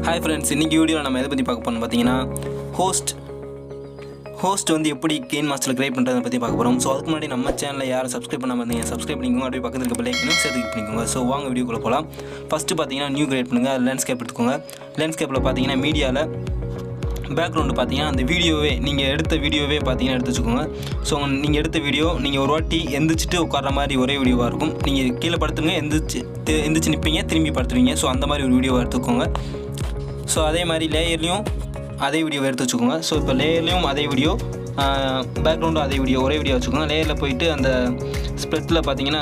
Hi friends, இன்றைக்கி வீடியோவில் நம்ம எதை பற்றி பார்க்க போகிறோம்னு பார்த்தீங்கன்னா ஹோஸ்ட் வந்து எப்படி கெயின் மாஸ்டரில் கிரியேட் பண்ணுறதை பற்றி பார்க்க போகிறோம். ஸோ அதுக்கு முன்னாடி நம்ம சேனலில் யாரும் சப்ஸ்கிரைப் பண்ணாமல் இருந்தீங்க சப்ஸ்கிரைப் பண்ணிக்கோங்க. அப்படியே பக்கத்தில் இருக்க பெல் ஐக்கனும் சேர்த்து கிளிக் பண்ணிக்கோங்க. ஸோ வாங்க வீடியோக்குள்ளே போகலாம். ஃபஸ்ட்டு பார்த்தீங்கன்னா நியூ கிரியேட் பண்ணுங்கள். அது லேண்ட்ஸ்கேப் எடுத்துக்கோங்க. லேண்ட்ஸ்கேப்பில் பார்த்தீங்கன்னா மீடியாவில் பேக்ரவுண்டு பார்த்தீங்கன்னா அந்த வீடியோவே நீங்கள் எடுத்த வீடியோவே பார்த்தீங்கன்னா எடுத்து வச்சுக்கோங்க. ஸோ நீங்கள் எடுத்த வீடியோ நீங்கள் ஒரு வாட்டி எந்திரிச்சிட்டு உட்கார மாதிரி ஒரே வீடியோவாக இருக்கும். நீங்கள் கீழே படுத்துங்க, எந்திரிச்சு நிற்பீங்க, திரும்பி படுத்துவீங்க. ஸோ அந்த மாதிரி ஒரு வீடியோவை எடுத்துக்கோங்க. ஸோ அதே மாதிரி லேயர்லேயும் அதே வீடியோவை எடுத்து வச்சுக்கோங்க. ஸோ இப்போ லேயர்லேயும் அதே வீடியோ, பேக்ரவுண்டும் அதே வீடியோ, ஒரே வீடியோ வச்சுக்கோங்க. லேயரில் போயிட்டு அந்த ஸ்ப்ரெட்டில் பார்த்தீங்கன்னா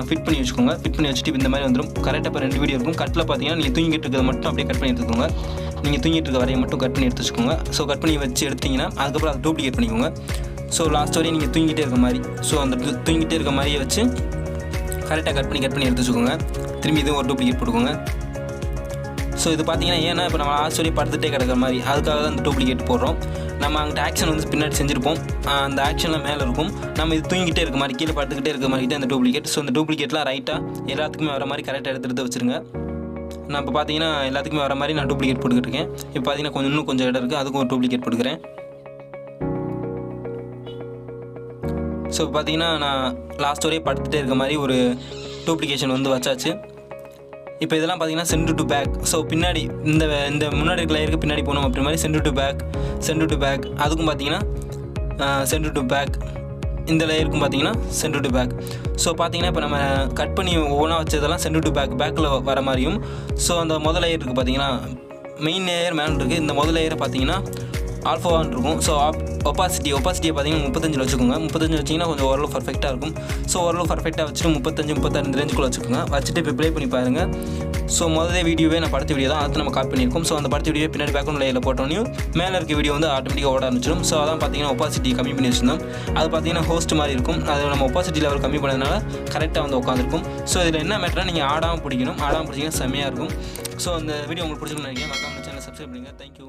ஃபிட் பண்ணி வச்சுக்கோங்க. ஃபிட் பண்ணி வச்சுட்டு இந்த மாதிரி வந்துடும். கரெக்டாக இப்போ 2 வீடியோ இருக்கும். கட்டில் பார்த்தீங்கன்னா நீங்கள் தூங்கிட்டு இருக்கிறத மட்டும் அப்படியே கட் பண்ணி எடுத்துக்கோங்க. நீங்கள் தூங்கிட்டு இருக்க வரையை மட்டும் கட் பண்ணி எடுத்து வச்சுக்கோங்க. ஸோ கட் பண்ணி வச்சு எடுத்திங்கன்னா அதுக்கப்புறம் அதை டூப்ளிகேட் பண்ணிக்கோங்க. ஸோ லாஸ்ட் வரையும் நீங்கள் தூங்கிட்டே இருக்க மாதிரி, ஸோ அந்த தூங்கிட்டே இருக்க மாதிரியே வச்சு கரெக்டாக கட் பண்ணி எடுத்து வச்சுக்கோங்க. திரும்பி இதுவும் ஒரு டூப்ளிகேட் போட்டுக்கோங்க. ஸோ இது பார்த்தீங்கன்னா ஏன்னா இப்போ நம்ம லாஸ்ட் வரையும் படுத்துகிட்டே கிடக்கிற மாதிரி, அதுக்காக தான் இந்த டூப்ளிகேட் போடுறோம். நம்ம அங்கே ஆக்ஷன் வந்து பின்னாடி செஞ்சுருப்போம். அந்த ஆக்ஷனில் மேலே இருக்கும். நம்ம இது தூங்கிட்டே இருக்க மாதிரி, கீழே படுத்துக்கிட்டே இருக்க மாதிரி அந்த டூப்ளிகேட். ஸோ இந்த டூப்ளிகேட்லாம் ரைட்டாக எல்லாத்துக்குமே வர மாதிரி கரெக்டாக எடுத்து வச்சுருங்க. நான் இப்போ பார்த்தீங்கன்னா எல்லாத்துக்குமே வர மாதிரி நான் டூப்ளிகேட் போட்டுக்கிட்டு இருக்கேன். இப்போ பார்த்தீங்கன்னா இன்னும் கொஞ்சம் இடம் இருக்குது, அதுக்கும் ஒரு டூப்ளிகேட் போட்டுக்கிறேன். ஸோ இப்போ பார்த்தீங்கன்னா நான் லாஸ்ட் வரையும் படுத்துகிட்டே இருக்க மாதிரி ஒரு டூப்ளிகேஷன் வந்து வச்சாச்சு. இப்போ இதெல்லாம் பார்த்தீங்கன்னா சென்ட் டு பேக். ஸோ பின்னாடி இந்த முன்னாடி இருக்க லேயருக்கு பின்னாடி போகணும் அப்படி மாதிரி சென்ட் டு பேக் அதுக்கும் பார்த்தீங்கன்னா சென்ட் டு பேக். இந்த லேயருக்கும் பார்த்தீங்கன்னா சென்ட் டு பேக். ஸோ பார்த்தீங்கன்னா இப்போ நம்ம கட் பண்ணி ஒவ்வொன்றா வச்சதெல்லாம் சென்ட் டு பேக்கில் வர மாதிரியும். ஸோ அந்த முதல் லேயர் இருக்குது பார்த்தீங்கன்னா, மெயின் லேயர் மேலே இருக்குது. இந்த முதல் லேயரை பார்த்தீங்கன்னா ஆல்ஃபாவான் இருக்கும். ஸோ ஒப்பாசிட்டியை பார்த்தீங்கன்னா 35 வச்சுக்கோங்க. 35 வச்சிங்கன்னா கொஞ்சம் ஓரளவு பர்ஃபெக்டாக இருக்கும். ஸோ ஓரளவு பர்ஃபெக்டாக வச்சுட்டு 35 ரேஞ்சுக்குள்ளே வச்சுக்கோங்க. வச்சுட்டு இப்போ ப்ளே பண்ணி பாருங்கள். ஸோ முதல்ல வீடியோவே நான் படுத்த வீடியோ தான், அது நம்ம காப்பி பண்ணியிருக்கோம். ஸோ அந்த படுத்த வீடியோ பின்னாடி பேக்ரவுண்ட் லேயரில் போட்டோன்னையும் மேலே இருக்க வீடியோ வந்து ஆட்டோமேட்டிக்காக ஓட ஆரம்பிச்சிடும். ஸோ அதான் பார்த்தீங்கன்னா ஒப்பாசிட்டி கம்மி பண்ணி வச்சுருந்தோம். அது பார்த்தீங்கன்னா ஹோஸ்ட் மாதிரி இருக்கும். அது நம்ம ஒப்பாசிட்டி லெவல் கம்மி பண்ணதுனால கரெக்டாக வந்து உட்காந்துருக்கும். ஸோ இதில் என்ன மேட்டராக நீங்கள் ஆடாமல் பிடிச்சிங்கன்னா செம்மையாக இருக்கும். ஸோ அந்த வீடியோ உங்களுக்கு பிடிச்சிருக்குன்னு நினைக்கிறேன். மறக்காம சேனலை சப்ஸ்கிரைப் பண்ணுங்கள். தேங்க்யூ.